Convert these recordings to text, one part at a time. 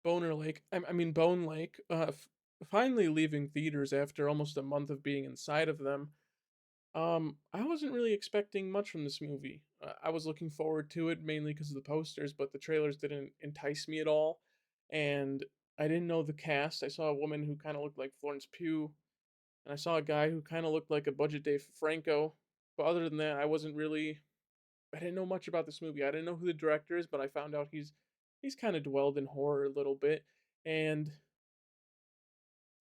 Boner Lake. I mean Bone Lake. Finally leaving theaters after almost a month of being inside of them. I wasn't really expecting much from this movie. I was looking forward to it mainly because of the posters, but the trailers didn't entice me at all, and I didn't know the cast. I saw a woman who kind of looked like Florence Pugh, and I saw a guy who kind of looked like a budget Dave Franco. But other than that, I wasn't really. I didn't know much about this movie. I didn't know who the director is, but I found out he's kind of dwelled in horror a little bit, and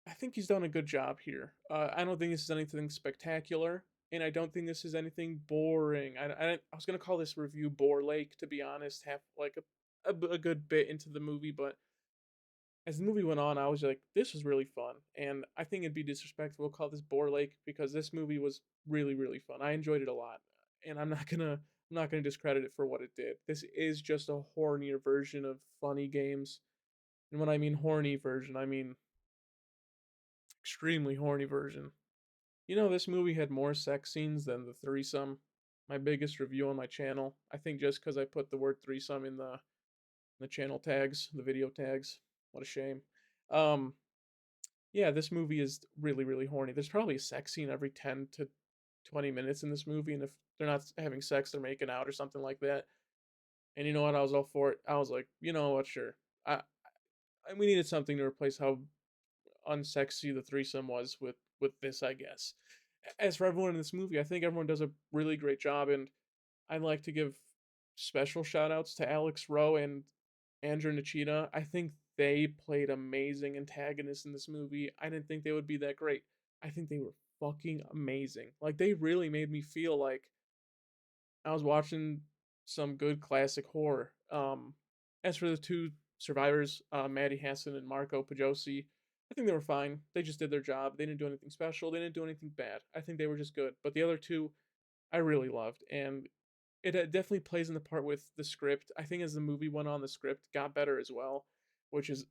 I think he's done a good job here. I don't think this is anything spectacular, and I don't think this is anything boring. I was gonna call this review Bore Lake, to be honest, half like a good bit into the movie, but as the movie went on, I was like, this was really fun, and I think it'd be disrespectful to call this Bore Lake because this movie was really fun. I enjoyed it a lot, and I'm not gonna discredit it for what it did. This is just a hornier version of Funny Games, and when I mean horny version, I mean extremely horny version. You know, this movie had more sex scenes than the threesome. My biggest review on my channel. I think just because I put the word threesome in the channel tags, the video tags. What a shame. Um, yeah, this movie is really horny. There's probably a sex scene every 10 to 20 minutes in this movie, and if they're not having sex, they're making out or something like that. And you know what? I was all for it. I was like, you know what? Sure. We needed something to replace how unsexy the threesome was with this, I guess. As for everyone in this movie, I think everyone does a really great job, and I'd like to give special shout outs to Alex Rowe and Andrew Nichita. I think they played amazing antagonists in this movie. I didn't think they would be that great. I think they were fucking amazing. Like they really made me feel like I was watching some good classic horror. As for the two survivors, Maddie Hassan and Marco Pajosi, I think they were fine. They just did their job. They didn't do anything special. They didn't do anything bad. I think they were just good. But the other two, I really loved, and it definitely plays in the part with the script. I think as the movie went on, the script got better as well, which is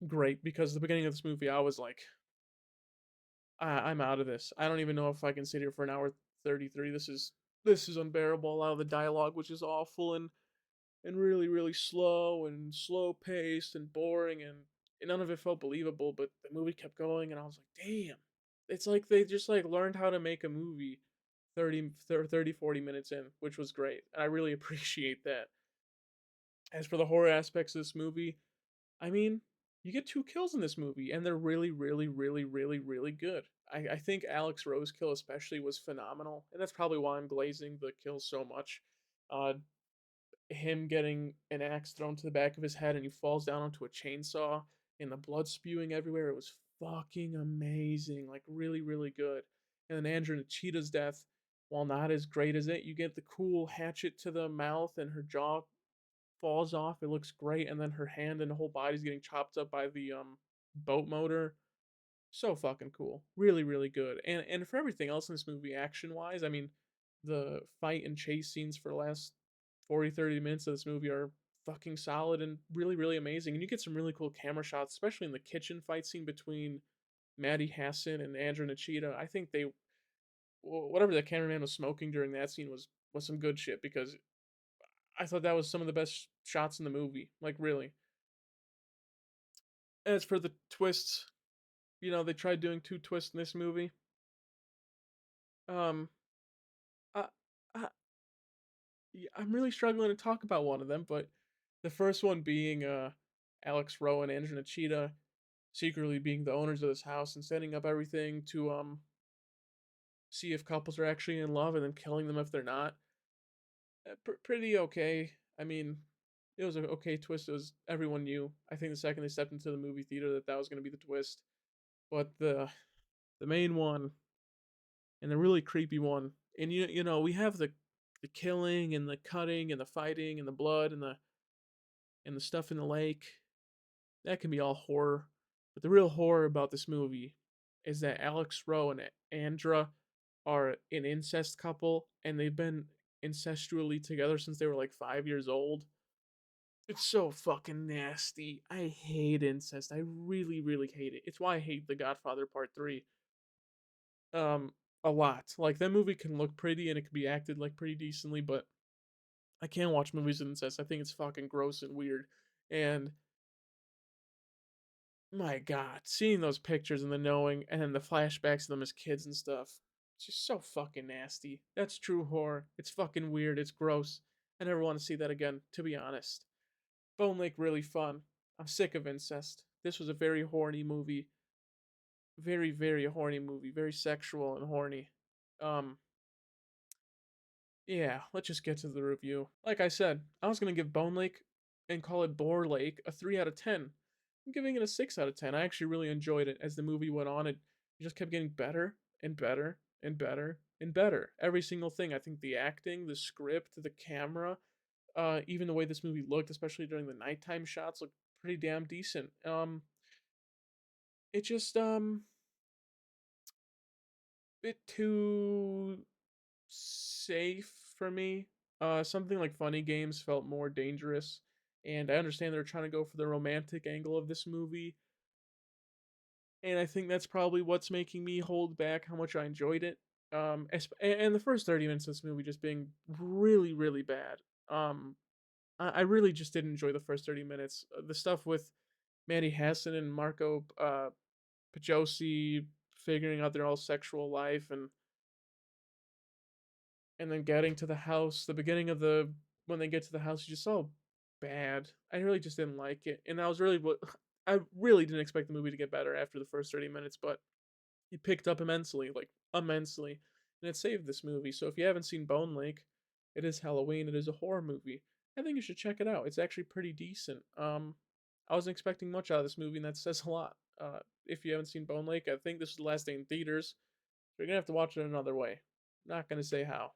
great because the beginning of this movie, I was like, I'm out of this. I don't even know if I can sit here for an hour 33. This is unbearable. A lot of the dialogue, which is awful and really slow and slow paced and boring and none of it felt believable. But the movie kept going, and I was like, damn. It's like they just like learned how to make a movie 30 40 minutes in, which was great. And I really appreciate that. As for the horror aspects of this movie, I mean, you get two kills in this movie, and they're really good. I think Alex Rosekill especially was phenomenal, and that's probably why I'm glazing the kills so much. Uh, him getting an axe thrown to the back of his head, and he falls down onto a chainsaw, and the blood spewing everywhere. It was fucking amazing, like really good. And then Andrew Cheetah's death, while not as great as it, you get the cool hatchet to the mouth, and her jaw falls off. It looks great, and then her hand and the whole body's getting chopped up by the boat motor. So fucking cool. Really good. And for everything else in this movie, action wise, I mean, the fight and chase scenes for the last 40 30 minutes of this movie are fucking solid and really amazing. And you get some really cool camera shots, especially in the kitchen fight scene between Maddie Hassan and Andrew Nichita. I think they whatever the cameraman was smoking during that scene was some good shit because I thought that was some of the best shots in the movie. Like really. As for the twists, they tried doing two twists in this movie. Um, I, I, yeah, I'm really struggling to talk about one of them, but the first one being Alex Rowe and Andrew Nichita secretly being the owners of this house and setting up everything to see if couples are actually in love and then killing them if they're not. Pretty okay. I mean, it was an okay twist. It was everyone knew. I think the second they stepped into the movie theater that was going to be the twist. But the main one and the really creepy one, and you know we have the killing and the cutting and the fighting and the blood and the stuff in the lake. That can be all horror. But the real horror about this movie is that Alex Rowe and Andra are an incest couple, and they've been incestually together since they were like 5 years old. It's so fucking nasty. I hate incest. I really hate it. It's why I hate The Godfather Part 3. Um, a lot. Like that movie can look pretty and it can be acted like pretty decently, but I can't watch movies with incest. I think it's fucking gross and weird. And My god, seeing those pictures and the knowing and then the flashbacks of them as kids and stuff, it's just so fucking nasty. That's true horror. It's fucking weird, it's gross. I never want to see that again, to be honest. Bone Lake really fun. I'm sick of incest. This was a very horny movie. Very, very horny movie. Very sexual and horny. Um, yeah, let's just get to the review. Like I said, I was gonna give Bone Lake and call it Boar Lake a 3 out of 10. I'm giving it a 6 out of 10. I actually really enjoyed it. As the movie went on, it just kept getting better and better and better and better. Every single thing. I think the acting, the script, the camera, even the way this movie looked, especially during the nighttime shots, looked pretty damn decent. It just bit too safe for me. Something like Funny Games felt more dangerous, and I understand they're trying to go for the romantic angle of this movie, and I think that's probably what's making me hold back how much I enjoyed it. And the first 30 minutes of this movie just being really, really bad. Um, I really just didn't enjoy the first 30 minutes. The stuff with Manny Hassan and Marco Pajosi figuring out their all sexual life and then getting to the house, the beginning of the when they get to the house, it's just so bad. I really just didn't like it, and I was really what I really didn't expect the movie to get better after the first 30 minutes, but it picked up immensely, like immensely, and it saved this movie. So if you haven't seen Bone Lake, it is Halloween. It is a horror movie. I think you should check it out. It's actually pretty decent. I wasn't expecting much out of this movie, and that says a lot. If you haven't seen Bone Lake, I think this is the last day in theaters. So you're gonna have to watch it another way. Not gonna say how.